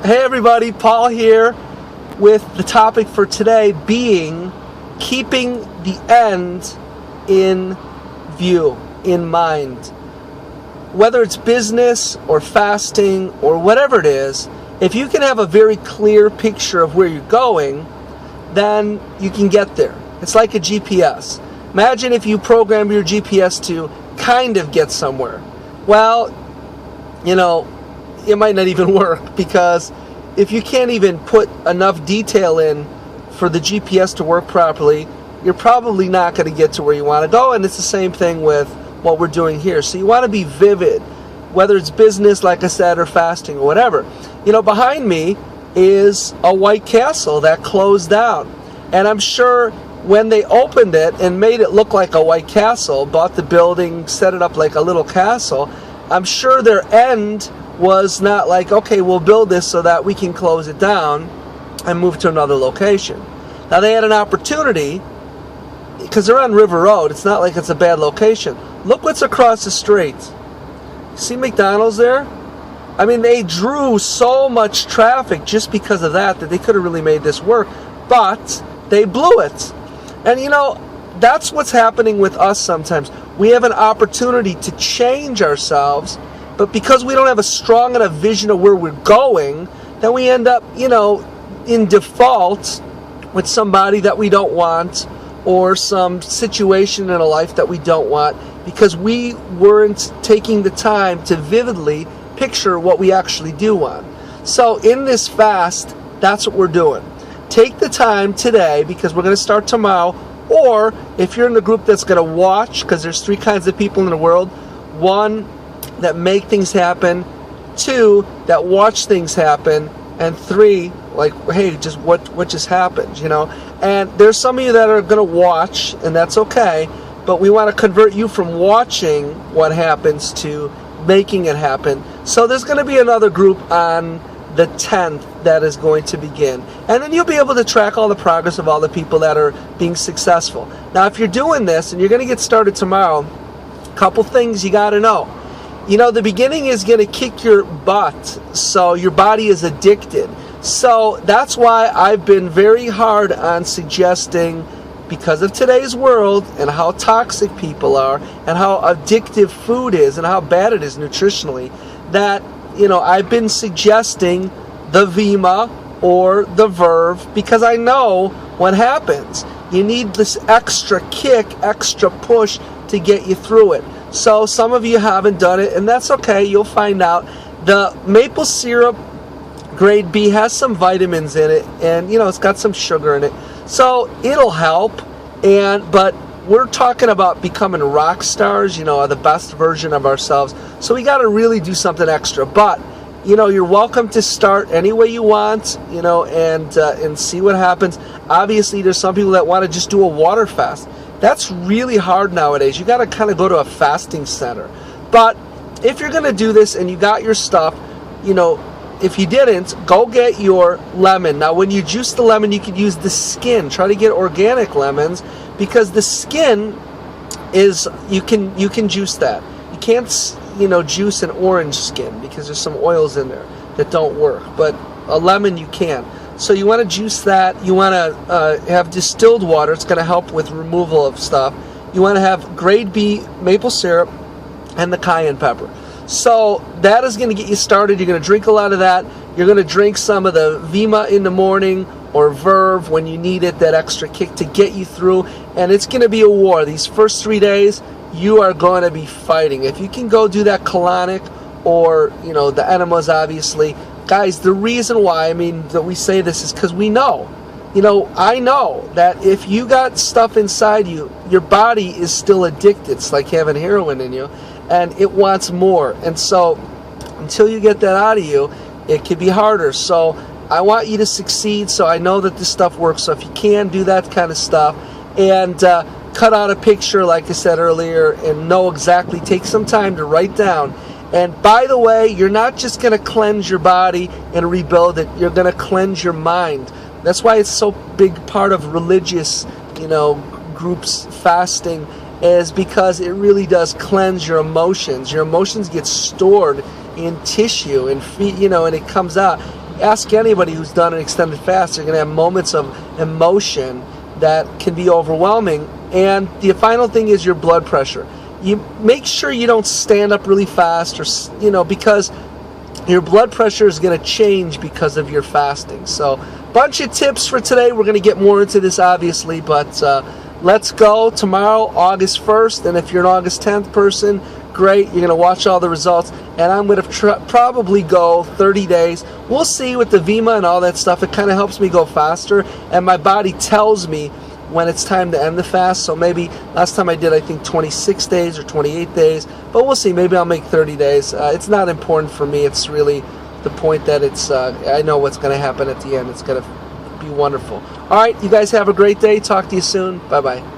Hey everybody, Paul here with the topic for today being keeping the end in view, in mind. Whether it's business or fasting or whatever it is, if you can have a very clear picture of where you're going, then you can get there. It's like a GPS. Imagine if you program your GPS to kind of get somewhere. Well, it might not even work, because if you can't even put enough detail in for the GPS to work properly, you're probably not going to get to where you want to go. And it's the same thing with what we're doing here. So you want to be vivid, whether it's business, like I said, or fasting or whatever. Behind me is a White Castle that closed down. And I'm sure when they opened it and made it look like a White Castle, bought the building, set it up like a little castle, I'm sure their end was not like, okay, we'll build this so that we can close it down and move to another location. Now they had an opportunity, because they're on River Road. It's not like it's a bad location. Look what's across the street. See McDonald's there? I mean, they drew so much traffic just because of that they could have really made this work, but they blew it. And that's what's happening with us sometimes. We have an opportunity to change ourselves, but because we don't have a strong enough vision of where we're going, then we end up, in default with somebody that we don't want, or some situation in a life that we don't want, because we weren't taking the time to vividly picture what we actually do want. So in this fast, that's what we're doing. Take the time today, because we're going to start tomorrow. Or if you're in the group that's going to watch, because there's three kinds of people in the world. One, that make things happen. Two, that watch things happen. And three, like, hey, just what just happened, And there's some of you that are going to watch, and that's okay. But we want to convert you from watching what happens to making it happen. So there's going to be another group on the 10th that is going to begin. And then you'll be able to track all the progress of all the people that are being successful. Now, if you're doing this and you're going to get started tomorrow, a couple things you got to know. The beginning is going to kick your butt, so your body is addicted. So that's why I've been very hard on suggesting, because of today's world and how toxic people are and how addictive food is and how bad it is nutritionally, that I've been suggesting the Vima or the Verve, because I know what happens. You need this extra kick, extra push to get you through it. So some of you haven't done it, and that's okay. You'll find out. The maple syrup grade B has some vitamins in it, and it's got some sugar in it, so it'll help. But we're talking about becoming rock stars, the best version of ourselves. So we got to really do something extra. But you're welcome to start any way you want, and see what happens. Obviously, there's some people that want to just do a water fast. That's really hard nowadays. You got to kind of go to a fasting center. But if you're going to do this and you got your stuff, if you didn't, go get your lemon. Now, when you juice the lemon, you could use the skin. Try to get organic lemons, because the skin is, you can juice that. You can't, juice an orange skin, because there's some oils in there that don't work. But a lemon you can. So you want to juice that. You want to have distilled water. It's going to help with removal of stuff. You want to have grade B maple syrup and the cayenne pepper. So that is going to get you started. You're going to drink a lot of that. You're going to drink some of the Vima in the morning, or Verve when you need it, that extra kick to get you through. And it's going to be a war. These first 3 days, you are going to be fighting. If you can go do that colonic, or the enemas, obviously. Guys, the reason why that we say this is because we know. I know that if you got stuff inside you, your body is still addicted. It's like having heroin in you, and it wants more. And so until you get that out of you, it could be harder. So I want you to succeed, so I know that this stuff works. So if you can, do that kind of stuff, and cut out a picture, like I said earlier, and know exactly, take some time to write down. And by the way, you're not just going to cleanse your body and rebuild it, you're going to cleanse your mind. That's why it's so big part of religious, groups fasting, is because it really does cleanse your emotions. Your emotions get stored in tissue and and it comes out. ask anybody who's done an extended fast. They're going to have moments of emotion that can be overwhelming. And the final thing is your blood pressure. You make sure you don't stand up really fast, or because your blood pressure is going to change because of your fasting. So, bunch of tips for today. We're going to get more into this, obviously, but let's go tomorrow, August 1st. And if you're an August 10th person, great. You're going to watch all the results. And I'm going to probably go 30 days. We'll see with the VIMA and all that stuff. It kind of helps me go faster. And my body tells me when it's time to end the fast. So maybe last time I did, I think 26 days or 28 days. But we'll see. Maybe I'll make 30 days. It's not important for me. It's really the point that it's I know what's going to happen at the end. It's going to be wonderful. All right, you guys have a great day. Talk to you soon. Bye-bye.